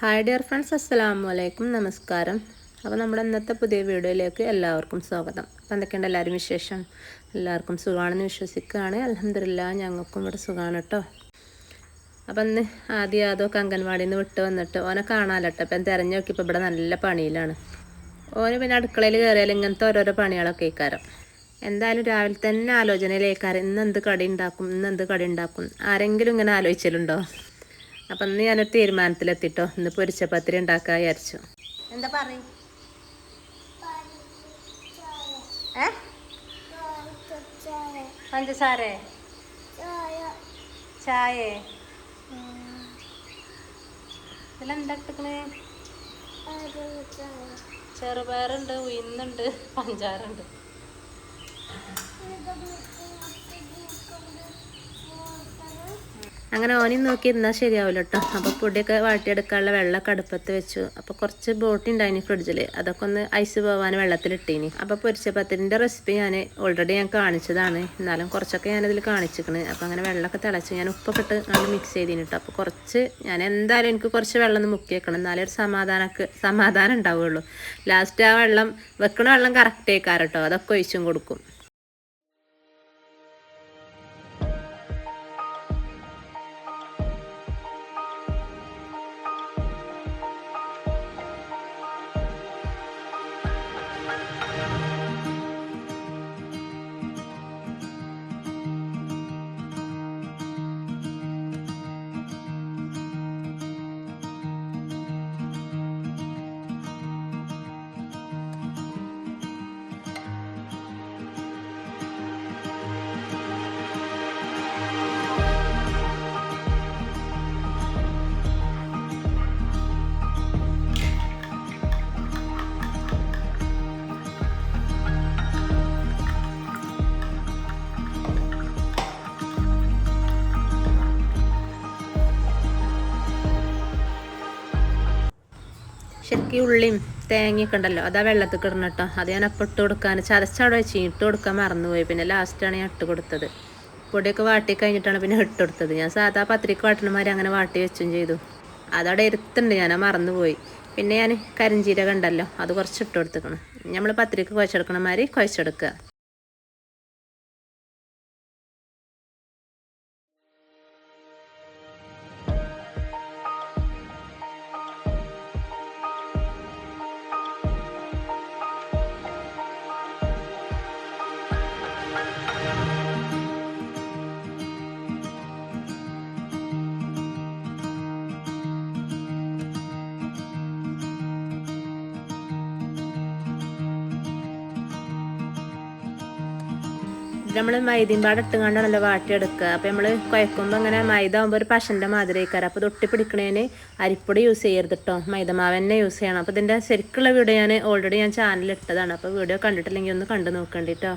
Hi dear friends, അസ്സലാമു അലൈക്കും, നമസ്കാരം. അപ്പോൾ നമ്മുടെ ഇന്നത്തെ പുതിയ വീഡിയോയിലേക്ക് എല്ലാവർക്കും സ്വാഗതം. അപ്പോൾ എന്തൊക്കെയുണ്ട് എല്ലാവരും വിശേഷം? എല്ലാവർക്കും സുഖമാണെന്ന് വിശ്വസിക്കുകയാണ്. അൽഹംദുലില്ലാഹ് ഞങ്ങൾക്കും ഇവിടെ സുഖമാണ് കേട്ടോ. അപ്പം ഇന്ന് ആദ്യം അതൊക്കെ അംഗൻവാടിയിൽ നിന്ന് വിട്ട് വന്നിട്ട് ഓനെ കാണാലട്ടോ. അപ്പം തിരഞ്ഞു നോക്കിയപ്പോൾ ഇവിടെ നല്ല പണിയിലാണ്. ഓന് പിന്നെ അടുക്കളയിൽ കയറിയാൽ ഇങ്ങനത്തെ ഓരോരോ പണികളൊക്കെ ഇക്കാരം. എന്തായാലും രാവിലെ തന്നെ ആലോചനയിലേക്കാരം ഇന്നെന്ത് കടി ഉണ്ടാക്കും. ആരെങ്കിലും ഇങ്ങനെ ആലോചിച്ചിട്ടുണ്ടോ? അപ്പം ഇന്ന് ഞാനൊരു തീരുമാനത്തിലെത്തിട്ടോ. ഇന്ന് പൊരിച്ച പത്തിരി ഉണ്ടാക്കാൻ വിചാരിച്ചു. എന്താ പറയും? പഞ്ചസാര ചായ ഇതിലെന്താ ഇട്ടിക്കണേ? ചെറുപയറുണ്ട്, ഉയർന്നുണ്ട്, പഞ്ചാറുണ്ട്. അങ്ങനെ ഓനും നോക്കി ഇരുന്നാൽ ശരിയാവില്ല കേട്ടോ. അപ്പോൾ പൊടിയൊക്കെ വാട്ടിയെടുക്കാനുള്ള വെള്ളമൊക്കെ അടുപ്പത്ത് വെച്ചു. അപ്പോൾ കുറച്ച് ബോട്ടി ഉണ്ടായിനി ഫ്രിഡ്ജിൽ, അതൊക്കെ ഒന്ന് ഐസ് പോകാൻ വെള്ളത്തിലിട്ടീനി. അപ്പോൾ പൊരിച്ച പത്തിരിൻ്റെ റെസിപ്പി ഞാൻ ഓൾറെഡി കാണിച്ചതാണ്, എന്നാലും കുറച്ചൊക്കെ ഞാനതിൽ കാണിച്ചിരിക്കണ്. അപ്പോൾ അങ്ങനെ വെള്ളമൊക്കെ തിളച്ച് ഞാൻ ഉപ്പൊക്കെ ഇട്ട് മിക്സ് ചെയ്തിന് കേട്ടോ. അപ്പോൾ കുറച്ച് ഞാൻ എന്തായാലും എനിക്ക് കുറച്ച് വെള്ളം ഒന്ന് മുക്കി വെക്കണം, എന്നാലേ ഒരു സമാധാനം ഉണ്ടാവുകയുള്ളൂ. ലാസ്റ്റ് ആ വെള്ളം വെക്കണ വെള്ളം കറക്റ്റ് ആയിക്കാറ് കേട്ടോ, അതൊക്കെ ഒഴിച്ചും കൊടുക്കും. ശരിക്കും ഉള്ളിയും തേങ്ങയൊക്കെ ഉണ്ടല്ലോ, അതാ വെള്ളത്തിൽ കിടണം കേട്ടോ. അത് ഞാൻ അപ്പം ഇട്ട് കൊടുക്കാൻ ചതച്ചവിടെ വെച്ച് ഇട്ട് കൊടുക്കാൻ മറന്നുപോയി. പിന്നെ ലാസ്റ്റാണ് ഞാൻ ഇട്ട് കൊടുത്തത്. പൊടിയൊക്കെ വാട്ടി കഴിഞ്ഞിട്ടാണ് പിന്നെ ഇട്ട് കൊടുത്തത്. ഞാൻ സാധാ പത്തിരിക്ക് വാട്ടണമാതിരി അങ്ങനെ വാട്ടി വെച്ചും ചെയ്തു. അതവിടെ ഇരുത്തുണ്ട്, ഞാൻ മറന്നുപോയി. പിന്നെ ഞാൻ കരിഞ്ചീരകം ഉണ്ടല്ലോ, അത് കുറച്ച് ഇട്ട് കൊടുത്തേക്കണം. നമ്മൾ പത്തിരിക്ക് കുഴച്ചെടുക്കണ മാതിരി കുഴച്ചെടുക്കുക. നമ്മൾ മൈദയും പാടെ ഇട്ടുകൊണ്ടാണല്ലോ വാട്ടിയെടുക്കുക. അപ്പോൾ നമ്മൾ കുഴക്കുമ്പോൾ അങ്ങനെ മൈദ ആകുമ്പോൾ ഒരു പശൻ്റെ മാതിരി ആയിക്കാരം. അപ്പോൾ തൊട്ടി പിടിക്കണേന് അരിപ്പൊടി യൂസ് ചെയ്യരുത് കേട്ടോ, മൈദമാവ് തന്നെ യൂസ് ചെയ്യണം. അപ്പോൾ ഇതിൻ്റെ ശരിക്കുള്ള വീഡിയോ ഞാൻ ഓൾറെഡി ചാനലിൽ ഇട്ടതാണ്. അപ്പോൾ വീഡിയോ കണ്ടിട്ടില്ലെങ്കിൽ ഒന്ന് കണ്ടു നോക്കേണ്ടി കേട്ടോ.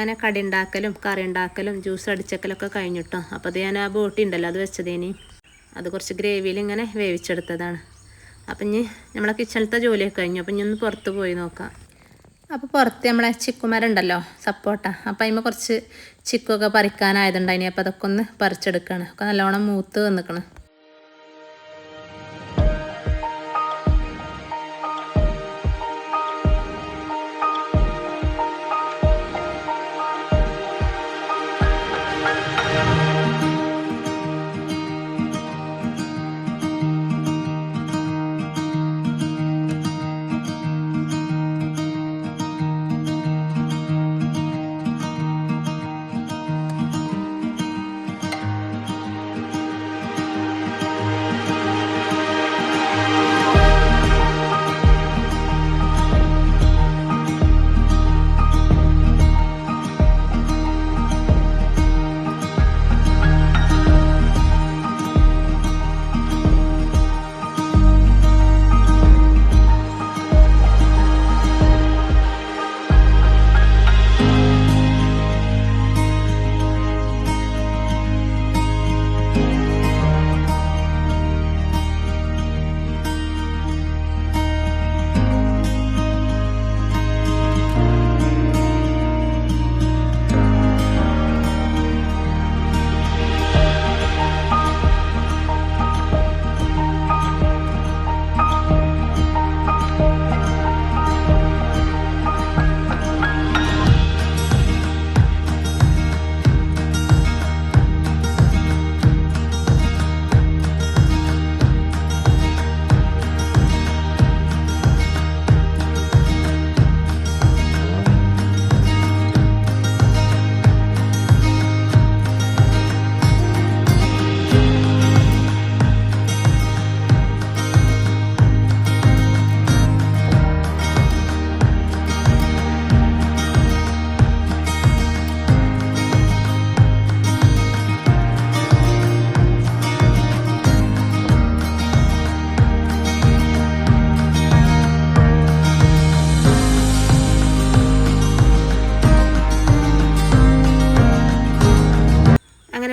അങ്ങനെ കടി ഉണ്ടാക്കലും കറി ഉണ്ടാക്കലും ജ്യൂസ് അടിച്ചക്കലൊക്കെ കഴിഞ്ഞിട്ടോ. അപ്പോൾ അത് ഞാൻ ആ ബോട്ടി ഉണ്ടല്ലോ അത് വെച്ചതേനി, അത് കുറച്ച് ഗ്രേവിയിൽ ഇങ്ങനെ വേവിച്ചെടുത്തതാണ്. അപ്പം ഇനി നമ്മളെ കിച്ചണിലത്തെ ജോലിയൊക്കെ കഴിഞ്ഞു. അപ്പം ഇനി ഒന്ന് പുറത്ത് പോയി നോക്കാം. അപ്പോൾ പുറത്ത് നമ്മളെ ചിക്കുമരം ഉണ്ടല്ലോ, സപ്പോട്ട, അപ്പം അതിന്മേൽ കുറച്ച് ചിക്കൊക്കെ പറിക്കാനായതുണ്ടായിനി. അപ്പോൾ അതൊക്കെ ഒന്ന് പറിച്ചെടുക്കുകയാണ്. ഒക്കെ നല്ലോണം മൂത്ത് വന്നിക്കണ്.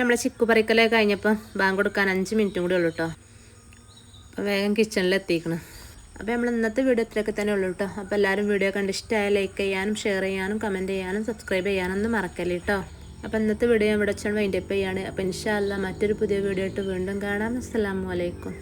നമ്മളെ ചിക്കു പറിക്കലേ കഴിഞ്ഞപ്പോൾ ബാങ്ക് കൊടുക്കാൻ 5 മിനിറ്റും കൂടി ഉള്ളൂ കേട്ടോ. അപ്പോൾ വേഗം കിച്ചണിൽ എത്തിക്കണം. അപ്പോൾ നമ്മൾ ഇന്നത്തെ വീഡിയോ ഇത്രയൊക്കെ തന്നെ ഉള്ളൂ കേട്ടോ. അപ്പോൾ എല്ലാവരും വീഡിയോ കണ്ട് ഇഷ്ടമായ ലൈക്ക് ചെയ്യാനും ഷെയർ ചെയ്യാനും കമൻറ്റ് ചെയ്യാനും സബ്സ്ക്രൈബ് ചെയ്യാനൊന്നും മറക്കല്ലേ കേട്ടോ. അപ്പോൾ ഇന്നത്തെ വീഡിയോ ഇവിടെ വെച്ചാൽ വൈൻഡപ്പ് ചെയ്യാണ്. അപ്പോൾ ഇൻഷാ അല്ലാഹ് മറ്റൊരു പുതിയ വീഡിയോ ആയിട്ട് വീണ്ടും കാണാം. അസ്സലാമു അലൈക്കും.